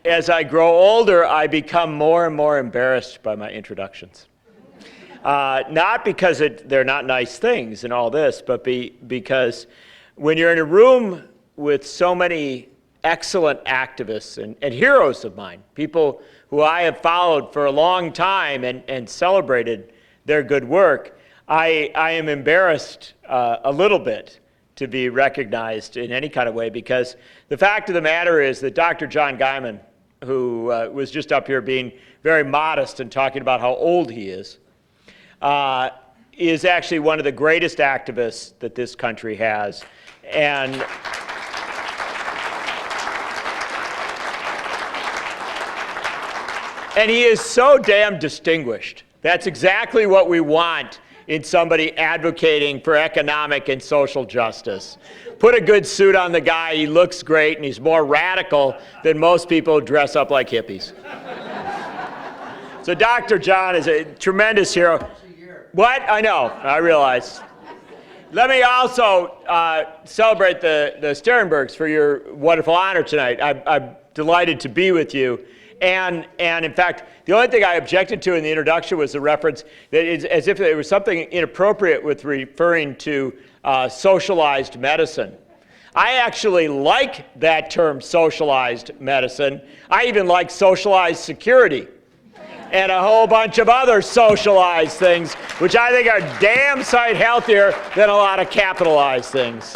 as I grow older, I become more and more embarrassed by my introductions. Not because they're not nice things and all this, but because when you're in a room with so many excellent activists and heroes of mine, people who I have followed for a long time and celebrated their good work, I am embarrassed a little bit to be recognized in any kind of way, because the fact of the matter is that Dr. John Guyman, who was just up here being very modest and talking about how old he is actually one of the greatest activists that this country has. And he is so damn distinguished. That's exactly what we want in somebody advocating for economic and social justice. Put a good suit on the guy, he looks great, and he's more radical than most people who dress up like hippies. So Dr. John is a tremendous hero. What? I know, I realize. Let me also celebrate the Sterenbergs for your wonderful honor tonight. I'm delighted to be with you. And in fact, the only thing I objected to in the introduction was the reference that is as if there was something inappropriate with referring to socialized medicine. I actually like that term, socialized medicine. I even like socialized security and a whole bunch of other socialized things, which I think are damn sight healthier than a lot of capitalized things.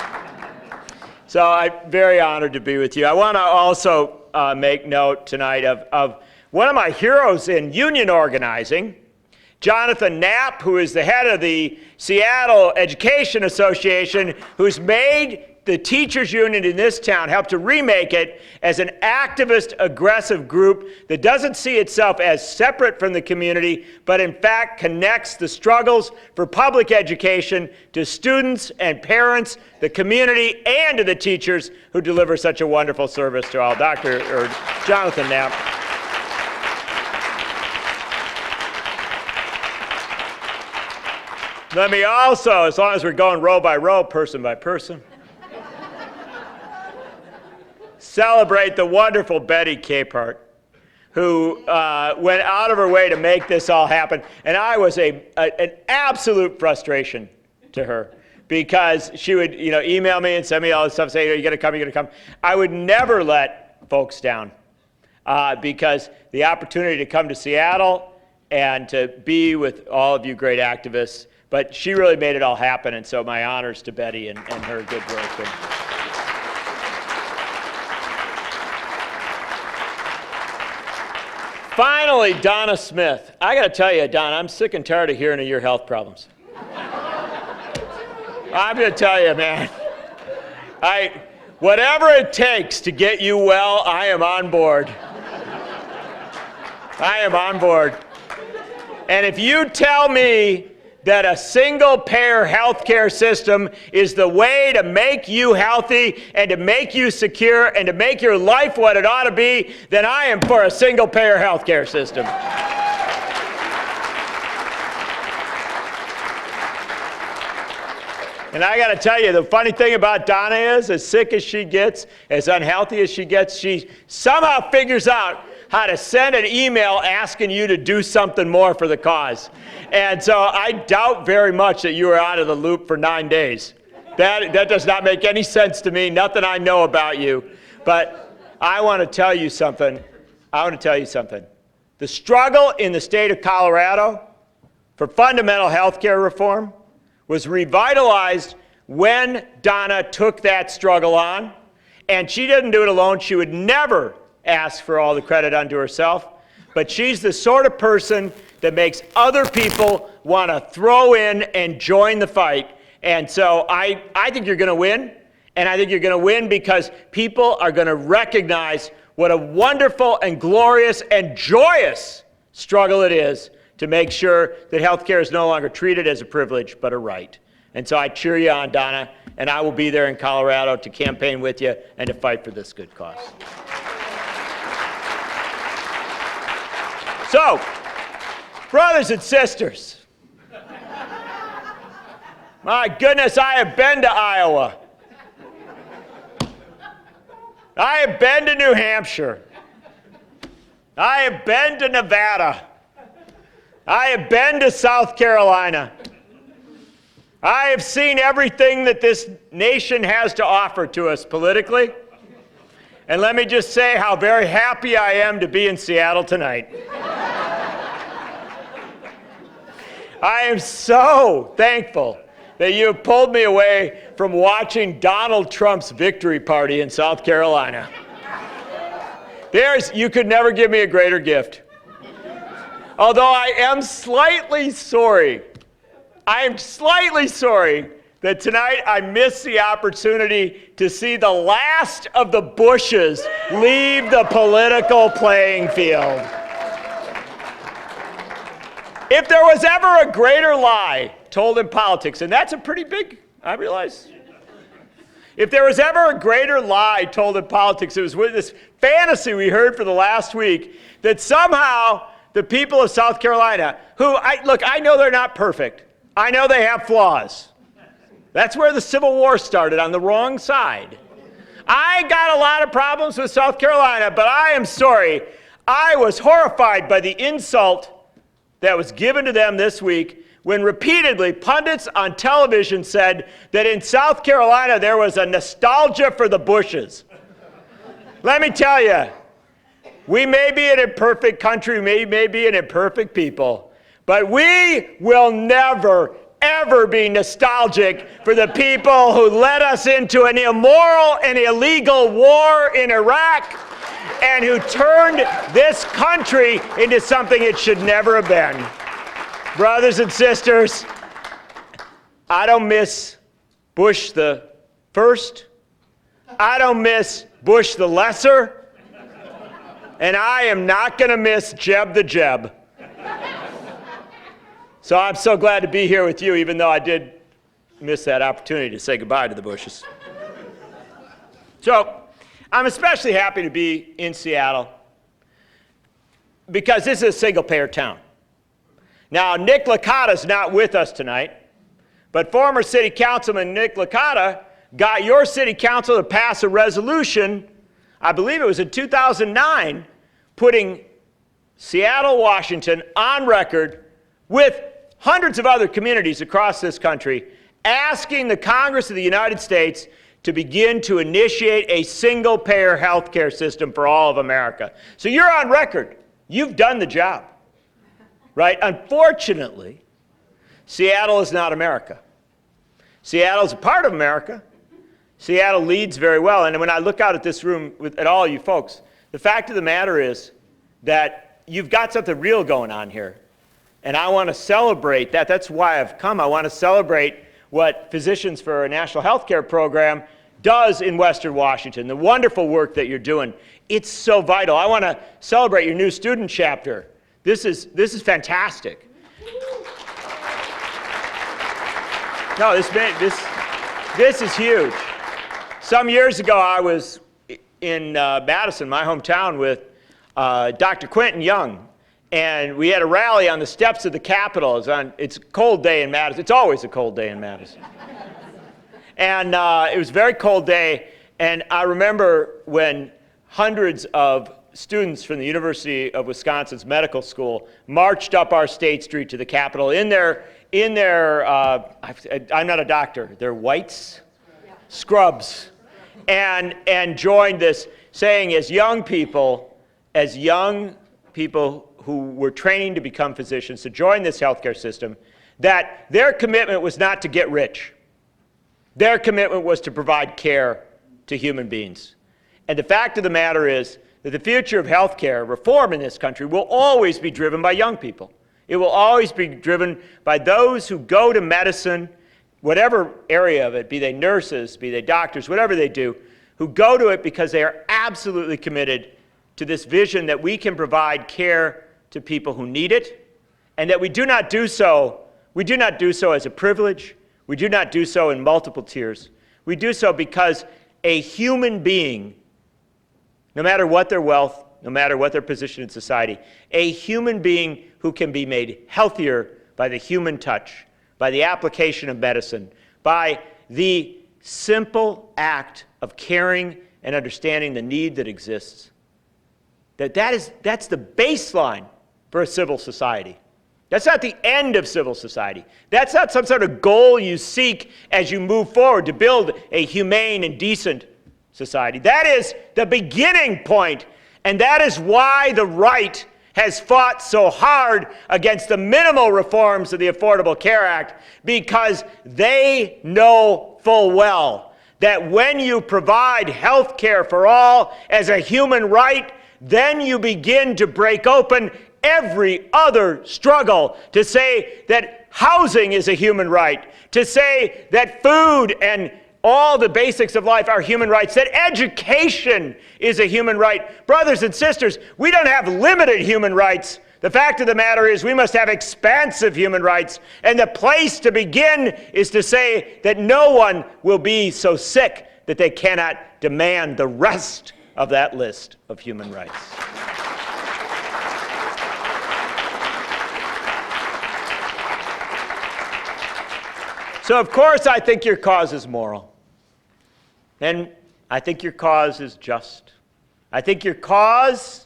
So I'm very honored to be with you. I want to also make note tonight of one of my heroes in union organizing, Jonathan Knapp, who is the head of the Seattle Education Association, who's made the teachers union in this town, helped to remake it as an activist, aggressive group that doesn't see itself as separate from the community, but in fact connects the struggles for public education to students and parents, the community, and to the teachers who deliver such a wonderful service to all. Jonathan Knapp. Let me also, as long as we're going row by row, person by person, celebrate the wonderful Betty Capehart, who went out of her way to make this all happen. And I was an absolute frustration to her, because she would email me and send me all this stuff, saying, you gotta come, you gotta come. I would never let folks down, because the opportunity to come to Seattle and to be with all of you great activists, but she really made it all happen, and so my honors to Betty and her good work. Finally, Donna Smith. I got to tell you, Donna, I'm sick and tired of hearing of your health problems. I'm going to tell you, man. Whatever it takes to get you well, I am on board. I am on board. And if you tell me that a single-payer healthcare system is the way to make you healthy and to make you secure and to make your life what it ought to be, then I am for a single-payer healthcare system. And I got to tell you, the funny thing about Donna is, as sick as she gets, as unhealthy as she gets, she somehow figures out how to send an email asking you to do something more for the cause. And so I doubt very much that you were out of the loop for 9 days. That does not make any sense to me, nothing I know about you. But I want to tell you something. The struggle in the state of Colorado for fundamental health care reform was revitalized when Donna took that struggle on. And she didn't do it alone. She would never ask for all the credit unto herself, but she's the sort of person that makes other people want to throw in and join the fight. And so I think you're going to win, and I think you're going to win because people are going to recognize what a wonderful and glorious and joyous struggle it is to make sure that healthcare is no longer treated as a privilege but a right. And so I cheer you on, Donna, and I will be there in Colorado to campaign with you and to fight for this good cause. So, brothers and sisters, my goodness, I have been to Iowa. I have been to New Hampshire. I have been to Nevada. I have been to South Carolina. I have seen everything that this nation has to offer to us politically. And let me just say how very happy I am to be in Seattle tonight. I am so thankful that you have pulled me away from watching Donald Trump's victory party in South Carolina. You could never give me a greater gift. Although I am slightly sorry that tonight I missed the opportunity to see the last of the Bushes leave the political playing field. If there was ever a greater lie told in politics, and that's a pretty big, I realize. If there was ever a greater lie told in politics, it was with this fantasy we heard for the last week that somehow the people of South Carolina, I know they're not perfect. I know they have flaws. That's where the Civil War started, on the wrong side. I got a lot of problems with South Carolina, but I am sorry. I was horrified by the insult that was given to them this week when repeatedly pundits on television said that in South Carolina there was a nostalgia for the Bushes. Let me tell you, we may be an imperfect country, we may be an imperfect people, but we will never, ever be nostalgic for the people who led us into an immoral and illegal war in Iraq and who turned this country into something it should never have been. Brothers and sisters, I don't miss Bush the First. I don't miss Bush the Lesser. And I am not going to miss Jeb the Jeb. So I'm so glad to be here with you, even though I did miss that opportunity to say goodbye to the Bushes. So I'm especially happy to be in Seattle because this is a single-payer town. Now, Nick Licata's not with us tonight, but former city councilman Nick Licata got your city council to pass a resolution, I believe it was in 2009, putting Seattle, Washington on record with hundreds of other communities across this country, asking the Congress of the United States to begin to initiate a single-payer health care system for all of America. So you're on record. You've done the job, right? Unfortunately, Seattle is not America. Seattle is a part of America. Seattle leads very well. And when I look out at this room, at all you folks, the fact of the matter is that you've got something real going on here. And I want to celebrate that. That's why I've come. I want to celebrate what Physicians for a National Health Care Program does in Western Washington, the wonderful work that you're doing. It's so vital. I want to celebrate your new student chapter. This is fantastic. No, this is huge. Some years ago, I was in Madison, my hometown, with Dr. Quentin Young, and we had a rally on the steps of the Capitol. It's a cold day in Madison. It's always a cold day in Madison. And it was a very cold day, and I remember when hundreds of students from the University of Wisconsin's medical school marched up our State Street to the Capitol in their I'm not a doctor, they're whites, scrubs, and joined this, saying as young people who were training to become physicians, to join this healthcare system, that their commitment was not to get rich. Their commitment was to provide care to human beings. And the fact of the matter is that the future of healthcare reform in this country will always be driven by young people. It will always be driven by those who go to medicine, whatever area of it, be they nurses, be they doctors, whatever they do, who go to it because they are absolutely committed to this vision that we can provide care to people who need it, and that we do not do so as a privilege. We do not do so in multiple tiers. We do so because a human being, no matter what their wealth, no matter what their position in society, a human being who can be made healthier by the human touch, by the application of medicine, by the simple act of caring and understanding the need that exists, That's the baseline for a civil society. That's not the end of civil society. That's not some sort of goal you seek as you move forward to build a humane and decent society. That is the beginning point, and that is why the right has fought so hard against the minimal reforms of the Affordable Care Act, because they know full well that when you provide health care for all as a human right, then you begin to break open every other struggle to say that housing is a human right, to say that food and all the basics of life are human rights, that education is a human right. Brothers and sisters, we don't have limited human rights. The fact of the matter is we must have expansive human rights. And the place to begin is to say that no one will be so sick that they cannot demand the rest of that list of human rights. So, of course, I think your cause is moral. And I think your cause is just. I think your cause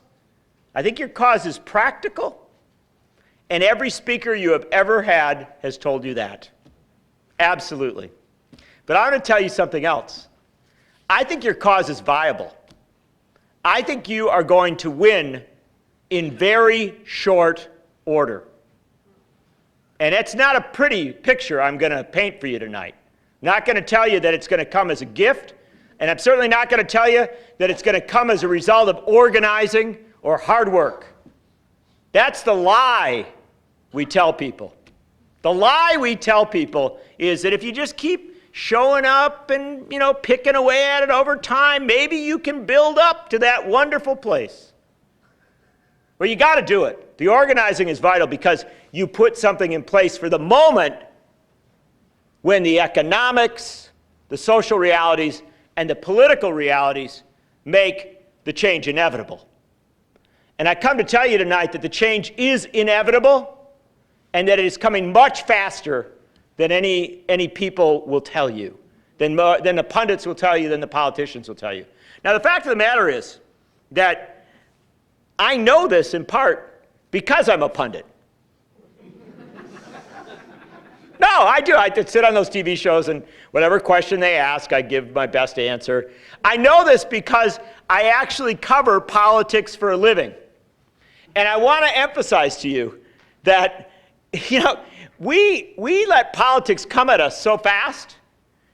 is practical. And every speaker you have ever had has told you that. Absolutely. But I want to tell you something else. I think your cause is viable. I think you are going to win in very short order. And it's not a pretty picture I'm going to paint for you tonight. I'm not going to tell you that it's going to come as a gift, and I'm certainly not going to tell you that it's going to come as a result of organizing or hard work. That's the lie we tell people. The lie we tell people is that if you just keep showing up and, picking away at it over time, maybe you can build up to that wonderful place. Well, you got to do it. The organizing is vital because you put something in place for the moment when the economics, the social realities, and the political realities make the change inevitable. And I come to tell you tonight that the change is inevitable and that it is coming much faster than any people will tell you, than the pundits will tell you, than the politicians will tell you. Now, the fact of the matter is that I know this in part because I'm a pundit. No, I do. I sit on those TV shows, and whatever question they ask, I give my best answer. I know this because I actually cover politics for a living. And I want to emphasize to you that, we let politics come at us so fast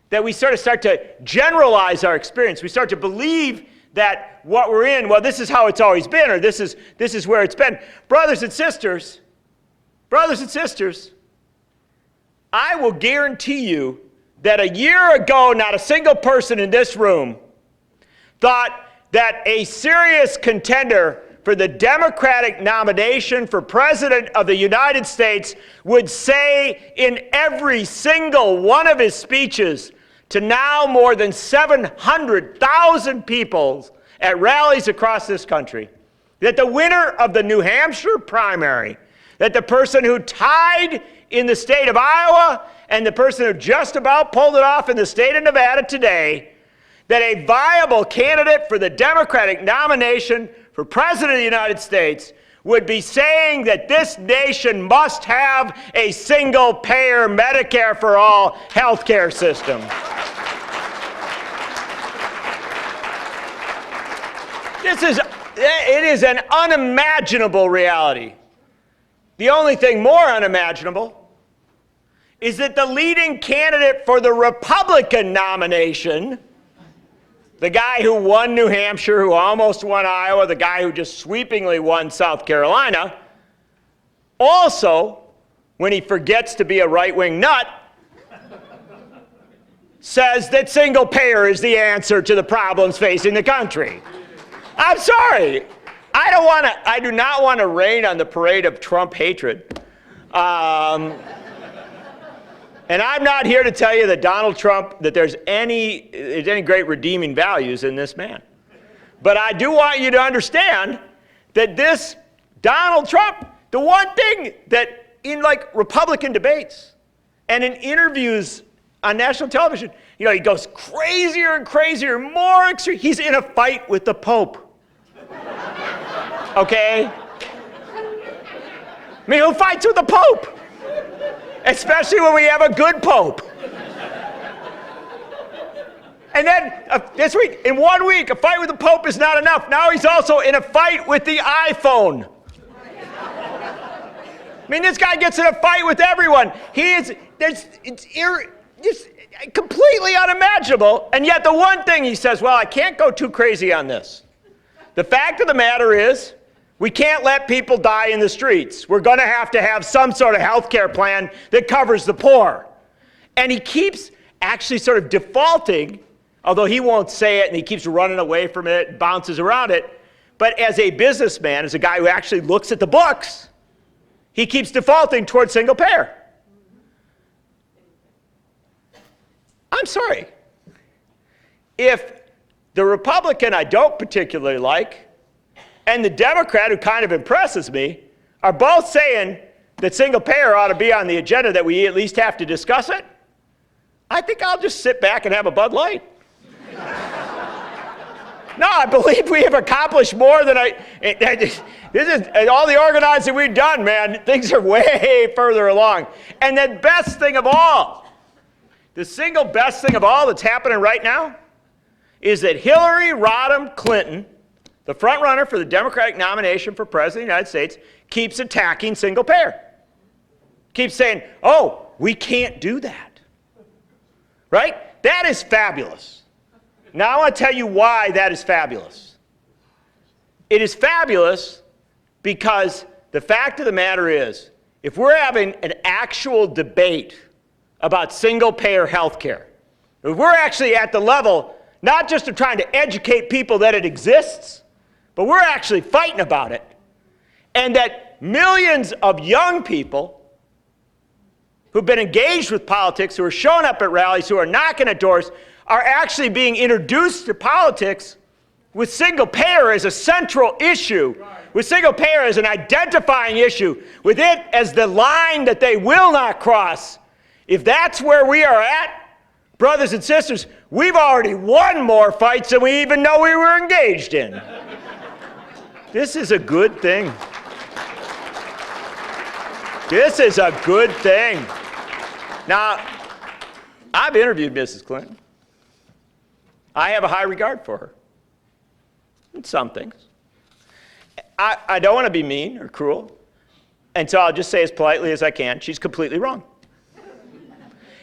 that we sort of start to generalize our experience. We start to believe that what we're in, well, this is how it's always been, or this is where it's been. Brothers and sisters, I will guarantee you that a year ago, not a single person in this room thought that a serious contender for the Democratic nomination for President of the United States would say in every single one of his speeches to now more than 700,000 people at rallies across this country, that the winner of the New Hampshire primary, that the person who tied in the state of Iowa and the person who just about pulled it off in the state of Nevada today, that a viable candidate for the Democratic nomination for President of the United States would be saying that this nation must have a single-payer Medicare for all health care system. It is an unimaginable reality. The only thing more unimaginable is that the leading candidate for the Republican nomination, the guy who won New Hampshire, who almost won Iowa, the guy who just sweepingly won South Carolina, also, when he forgets to be a right-wing nut, says that single payer is the answer to the problems facing the country. I'm sorry. I do not want to rain on the parade of Trump hatred. And I'm not here to tell you that Donald Trump, that there's any great redeeming values in this man. But I do want you to understand that this Donald Trump, the one thing that in Republican debates and in interviews on national television, he goes crazier and crazier, more extreme. He's in a fight with the Pope. okay? I mean, who fights with the Pope? Especially when we have a good Pope. And then this week, in 1 week, a fight with the Pope is not enough. Now he's also in a fight with the iPhone. I mean, this guy gets in a fight with everyone. It's completely unimaginable. And yet the one thing he says, well, I can't go too crazy on this. The fact of the matter is, we can't let people die in the streets. We're going to have some sort of health care plan that covers the poor. And he keeps actually sort of defaulting, although he won't say it and he keeps running away from it and bounces around it. But as a businessman, as a guy who actually looks at the books, he keeps defaulting towards single payer. I'm sorry. If the Republican I don't particularly like and the Democrat who kind of impresses me are both saying that single payer ought to be on the agenda, that we at least have to discuss it, I think I'll just sit back and have a Bud Light. No, I believe we have accomplished more than this is all the organizing we've done, man. Things are way further along. And the best thing of all, the single best thing of all that's happening right now is that Hillary Rodham Clinton, the front runner for the Democratic nomination for President of the United States, keeps attacking single payer. Keeps saying, oh, we can't do that. Right? That is fabulous. Now I want to tell you why that is fabulous. It is fabulous because the fact of the matter is, if we're having an actual debate about single-payer health care, if we're actually at the level not just of trying to educate people that it exists, but we're actually fighting about it, and that millions of young people who've been engaged with politics, who are showing up at rallies, who are knocking at doors, are actually being introduced to politics with single payer as a central issue, with single payer as an identifying issue, with it as the line that they will not cross. If that's where we are at, brothers and sisters, we've already won more fights than we even know we were engaged in. This is a good thing. This is a good thing. Now, I've interviewed Mrs. Clinton. I have a high regard for her in some things. I don't want to be mean or cruel, and so I'll just say as politely as I can, she's completely wrong.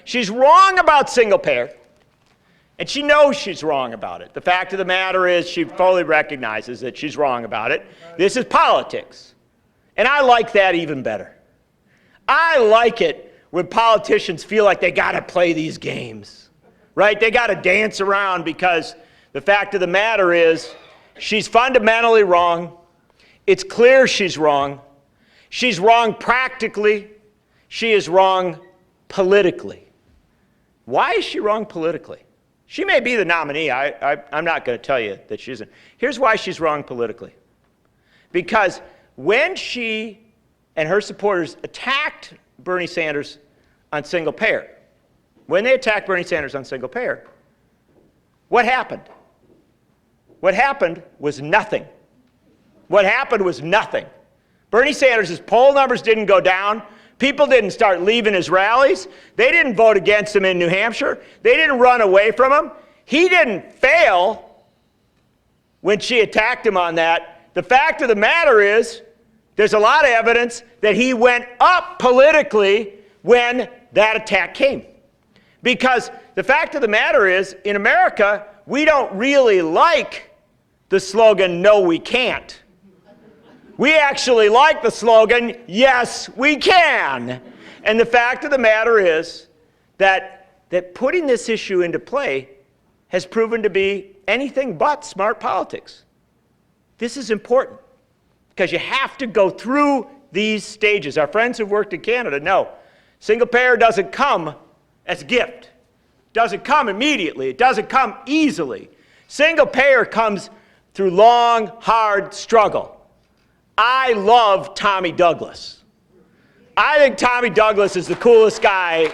She's wrong about single payer, and she knows she's wrong about it. The fact of the matter is she fully recognizes that she's wrong about it. This is politics, and I like that even better. I like it when politicians feel like they got to play these games. Right? They got to dance around because the fact of the matter is she's fundamentally wrong. It's clear she's wrong. She's wrong practically. She is wrong politically. Why is she wrong politically? She may be the nominee. I'm not going to tell you that she isn't. Here's why she's wrong politically. Because when she and her supporters attacked Bernie Sanders on single payer, when they attacked Bernie Sanders on single payer, what happened? What happened was nothing. What happened was nothing. Bernie Sanders' poll numbers didn't go down. People didn't start leaving his rallies. They didn't vote against him in New Hampshire. They didn't run away from him. He didn't fail when she attacked him on that. The fact of the matter is, there's a lot of evidence that he went up politically when that attack came. Because the fact of the matter is, in America, we don't really like the slogan, no, we can't. We actually like the slogan, yes, we can. And the fact of the matter is that putting this issue into play has proven to be anything but smart politics. This is important because you have to go through these stages. Our friends who've worked in Canada know single payer doesn't come as a gift. It doesn't come immediately. It doesn't come easily. Single payer comes through long, hard struggle. I love Tommy Douglas. I think Tommy Douglas is the coolest guy,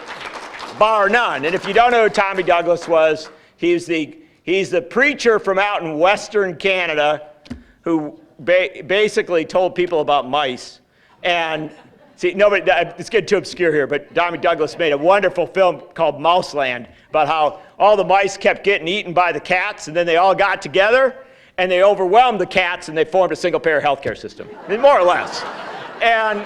bar none. And if you don't know who Tommy Douglas was, he's the preacher from out in Western Canada who basically told people about mice. And see, nobody, it's getting too obscure here, but Tommy Douglas made a wonderful film called Mouseland about how all the mice kept getting eaten by the cats, and then they all got together, and they overwhelmed the cats, and they formed a single-payer healthcare system, I mean, more or less. And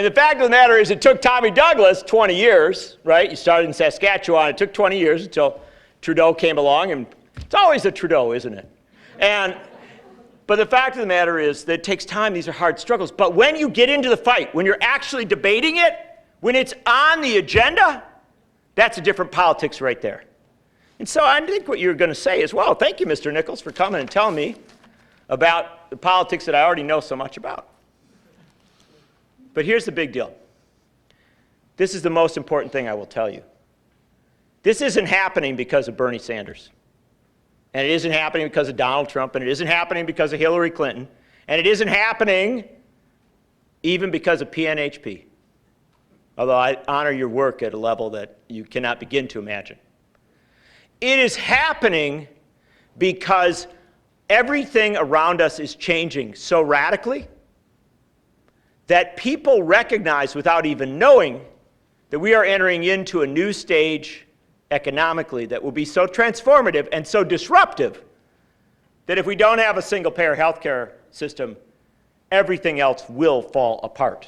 the fact of the matter is, it took Tommy Douglas 20 years, right? You started in Saskatchewan. It took 20 years until Trudeau came along, and it's always a Trudeau, isn't it? But the fact of the matter is that it takes time. These are hard struggles. But when you get into the fight, when you're actually debating it, when it's on the agenda, that's a different politics right there. And so I think what you're going to say is, well, thank you, Mr. Nichols, for coming and telling me about the politics that I already know so much about. But here's the big deal. This is the most important thing I will tell you. This isn't happening because of Bernie Sanders. And it isn't happening because of Donald Trump. And it isn't happening because of Hillary Clinton. And it isn't happening even because of PNHP. Although I honor your work at a level that you cannot begin to imagine. It is happening because everything around us is changing so radically that people recognize without even knowing that we are entering into a new stage economically that will be so transformative and so disruptive that if we don't have a single-payer healthcare system, everything else will fall apart.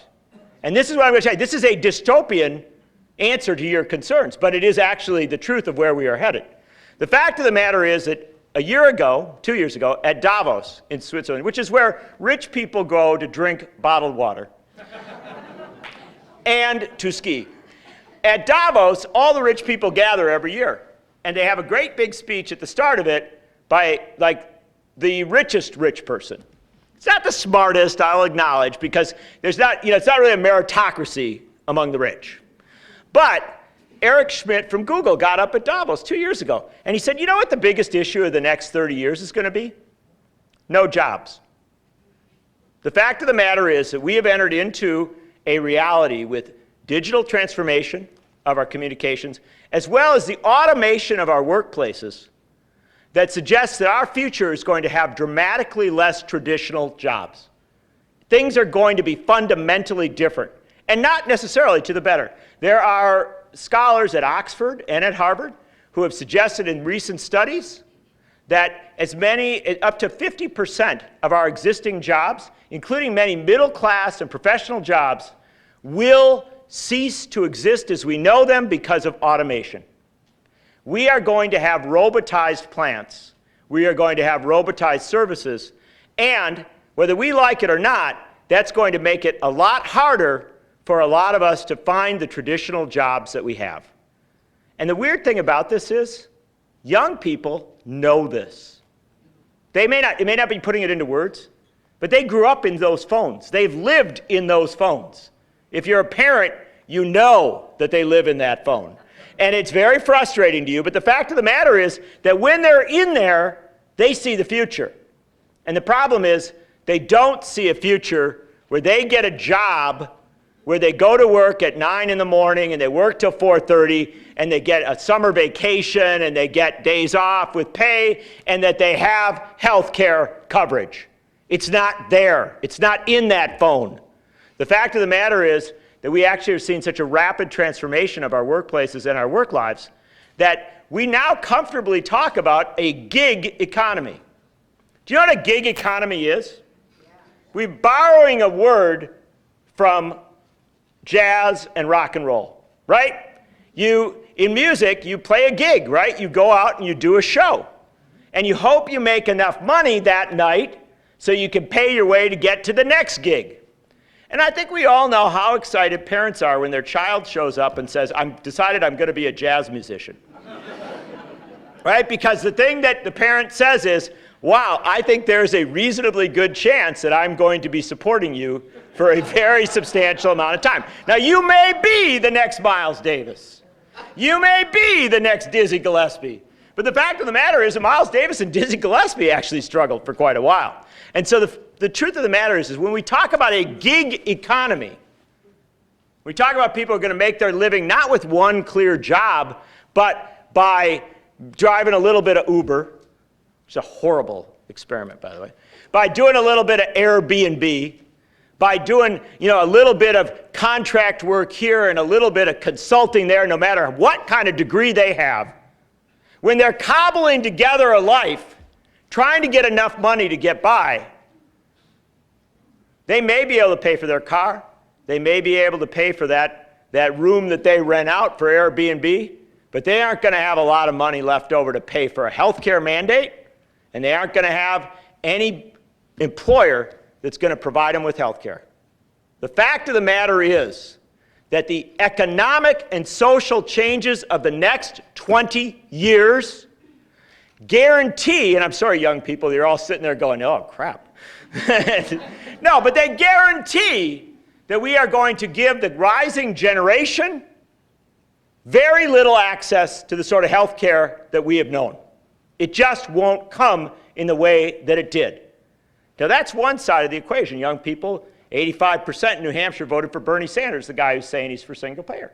And this is what I'm going to say. This is a dystopian answer to your concerns, but it is actually the truth of where we are headed. The fact of the matter is that a year ago, 2 years ago, at Davos in Switzerland, which is where rich people go to drink bottled water and to ski. At Davos, all the rich people gather every year, and they have a great big speech at the start of it by, like, the richest rich person. It's not the smartest, I'll acknowledge, because there's not, it's not really a meritocracy among the rich. But Eric Schmidt from Google got up at Davos 2 years ago, and he said, you know what the biggest issue of the next 30 years is going to be? No jobs. The fact of the matter is that we have entered into a reality with digital transformation of our communications, as well as the automation of our workplaces, that suggests that our future is going to have dramatically less traditional jobs. Things are going to be fundamentally different, and not necessarily to the better. There are scholars at Oxford and at Harvard who have suggested in recent studies that as many, up to 50% of our existing jobs, including many middle-class and professional jobs, will cease to exist as we know them because of automation. We are going to have robotized plants. We are going to have robotized services. And whether we like it or not, that's going to make it a lot harder for a lot of us to find the traditional jobs that we have. And the weird thing about this is, young people know this. It may not be putting it into words, but they grew up in those phones. They've lived in those phones. If you're a parent, you know that they live in that phone. And it's very frustrating to you, but the fact of the matter is that when they're in there, they see the future. And the problem is, they don't see a future where they get a job where they go to work at 9 in the morning and they work till 4:30 and they get a summer vacation and they get days off with pay and that they have health care coverage. It's not there. It's not in that phone. The fact of the matter is that we actually have seen such a rapid transformation of our workplaces and our work lives that we now comfortably talk about a gig economy. Do you know what a gig economy is? Yeah. We're borrowing a word from jazz and rock and roll, right? In music, you play a gig, right? You go out and you do a show. And you hope you make enough money that night so you can pay your way to get to the next gig. And I think we all know how excited parents are when their child shows up and says, I've decided I'm going to be a jazz musician. Right? Because the thing that the parent says is, wow, I think there's a reasonably good chance that I'm going to be supporting you for a very substantial amount of time. Now, you may be the next Miles Davis. You may be the next Dizzy Gillespie. But the fact of the matter is that Miles Davis and Dizzy Gillespie actually struggled for quite a while. And so the truth of the matter is when we talk about a gig economy, we talk about people who are going to make their living not with one clear job, but by driving a little bit of Uber, which is a horrible experiment, by the way, by doing a little bit of Airbnb, by doing, a little bit of contract work here and a little bit of consulting there, no matter what kind of degree they have, when they're cobbling together a life, trying to get enough money to get by, they may be able to pay for their car. They may be able to pay for that room that they rent out for Airbnb, but they aren't going to have a lot of money left over to pay for a healthcare mandate, and they aren't going to have any employer that's going to provide them with healthcare. The fact of the matter is that the economic and social changes of the next 20 years guarantee, and I'm sorry, young people, you're all sitting there going, oh, crap. No, but they guarantee that we are going to give the rising generation very little access to the sort of health care that we have known. It just won't come in the way that it did. Now, that's one side of the equation. Young people, 85% in New Hampshire voted for Bernie Sanders, the guy who's saying he's for single payer.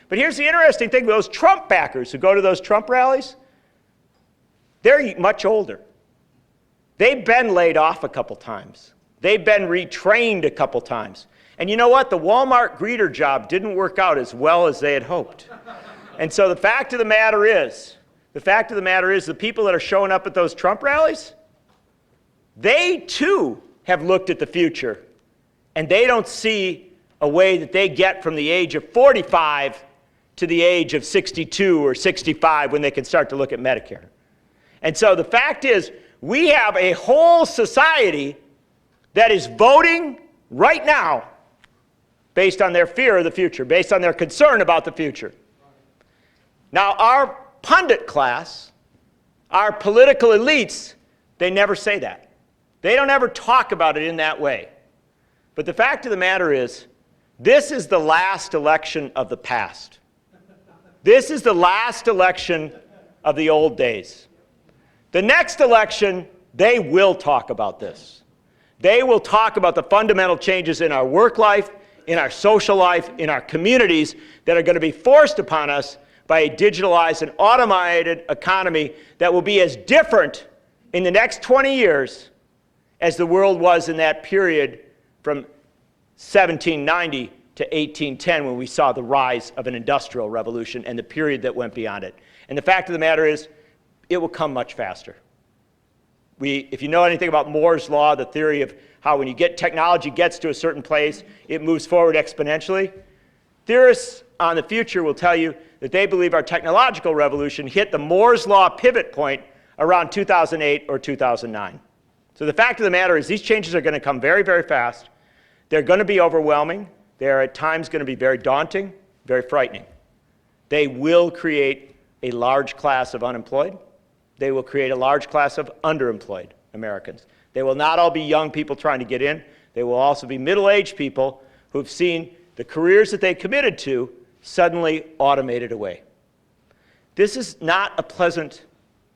But here's the interesting thing. Those Trump backers who go to those Trump rallies, they're much older. They've been laid off a couple times. They've been retrained a couple times. And you know what? The Walmart greeter job didn't work out as well as they had hoped. And so the fact of the matter is the people that are showing up at those Trump rallies, they too have looked at the future, and they don't see a way that they get from the age of 45 to the age of 62 or 65 when they can start to look at Medicare. And so the fact is, we have a whole society that is voting right now based on their fear of the future, based on their concern about the future. Now, our pundit class, our political elites, they never say that. They don't ever talk about it in that way. But the fact of the matter is, this is the last election of the past. This is the last election of the old days. The next election, they will talk about this. They will talk about the fundamental changes in our work life, in our social life, in our communities that are going to be forced upon us by a digitalized and automated economy that will be as different in the next 20 years as the world was in that period from 1790 to 1810 when we saw the rise of an industrial revolution and the period that went beyond it. And the fact of the matter is, it will come much faster. If you know anything about Moore's law, the theory of how when technology gets to a certain place, it moves forward exponentially, theorists on the future will tell you that they believe our technological revolution hit the Moore's law pivot point around 2008 or 2009. So the fact of the matter is these changes are going to come very, very fast. They're going to be overwhelming. They're at times going to be very daunting, very frightening. They will create a large class of unemployed. They will create a large class of underemployed Americans. They will not all be young people trying to get in. They will also be middle-aged people who've seen the careers that they committed to suddenly automated away. This is not a pleasant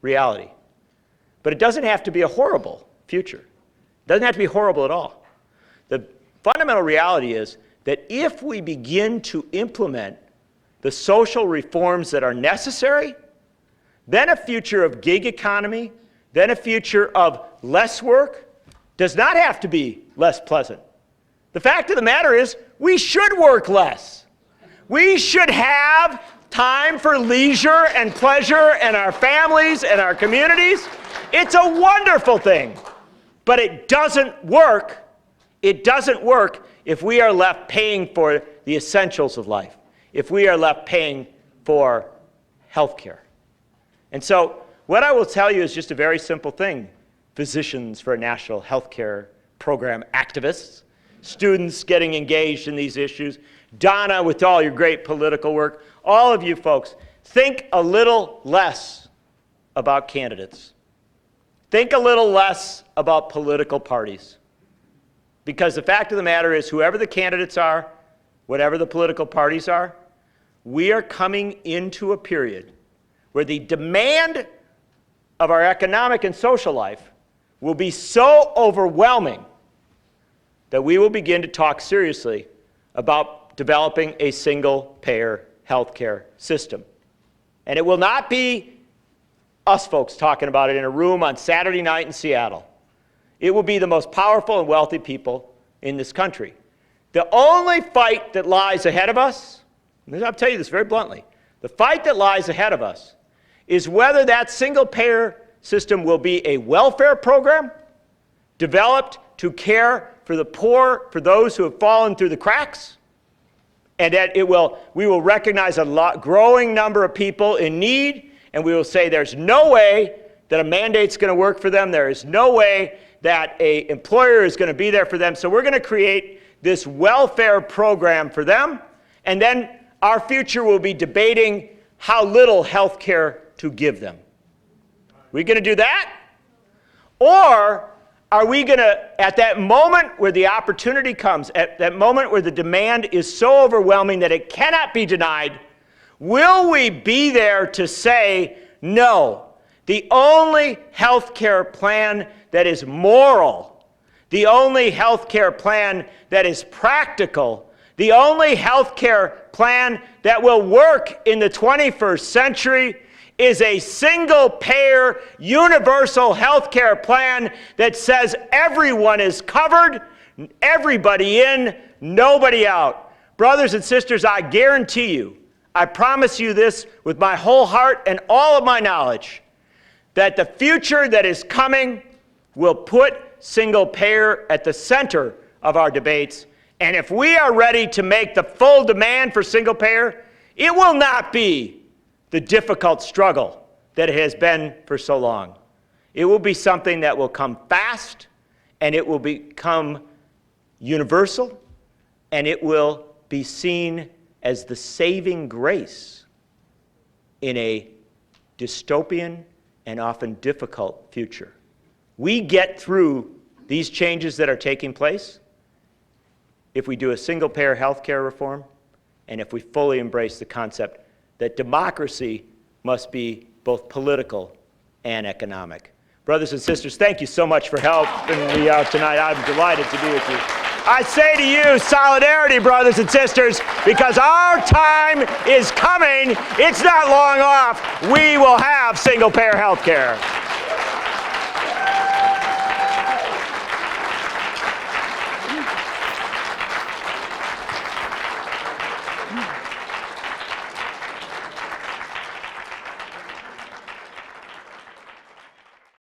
reality. But it doesn't have to be a horrible future. It doesn't have to be horrible at all. The fundamental reality is that if we begin to implement the social reforms that are necessary, then a future of gig economy, then a future of less work does not have to be less pleasant. The fact of the matter is, we should work less. We should have time for leisure and pleasure and our families and our communities. It's a wonderful thing, but it doesn't work. It doesn't work if we are left paying for the essentials of life, if we are left paying for health care. And so what I will tell you is just a very simple thing. Physicians for a National Health Care Program activists, students getting engaged in these issues, Donna with all your great political work, all of you folks, think a little less about candidates. Think a little less about political parties. Because the fact of the matter is, whoever the candidates are, whatever the political parties are, we are coming into a period where the demand of our economic and social life will be so overwhelming that we will begin to talk seriously about developing a single-payer healthcare system. And it will not be us folks talking about it in a room on Saturday night in Seattle. It will be the most powerful and wealthy people in this country. The only fight that lies ahead of us, and I'll tell you this very bluntly, the fight that lies ahead of us is whether that single-payer system will be a welfare program developed to care for the poor, for those who have fallen through the cracks, and that we will recognize a growing number of people in need, and we will say there's no way that a mandate's going to work for them. There is no way that an employer is going to be there for them. So we're going to create this welfare program for them, and then our future will be debating how little health care to give them. We going to do that? Or are we going to, at that moment where the opportunity comes, at that moment where the demand is so overwhelming that it cannot be denied, will we be there to say, no, the only health care plan that is moral, the only health care plan that is practical, the only health care plan that will work in the 21st century is a single-payer, universal health care plan that says everyone is covered, everybody in, nobody out. Brothers and sisters, I guarantee you, I promise you this with my whole heart and all of my knowledge, that the future that is coming will put single-payer at the center of our debates. And if we are ready to make the full demand for single-payer, it will not be the difficult struggle that it has been for so long. It will be something that will come fast, and it will become universal, and it will be seen as the saving grace in a dystopian and often difficult future. We get through these changes that are taking place if we do a single-payer health care reform, and if we fully embrace the concept that democracy must be both political and economic. Brothers and sisters, thank you so much for helping me out tonight. I'm delighted to be with you. I say to you, solidarity, brothers and sisters, because our time is coming. It's not long off. We will have single-payer health care.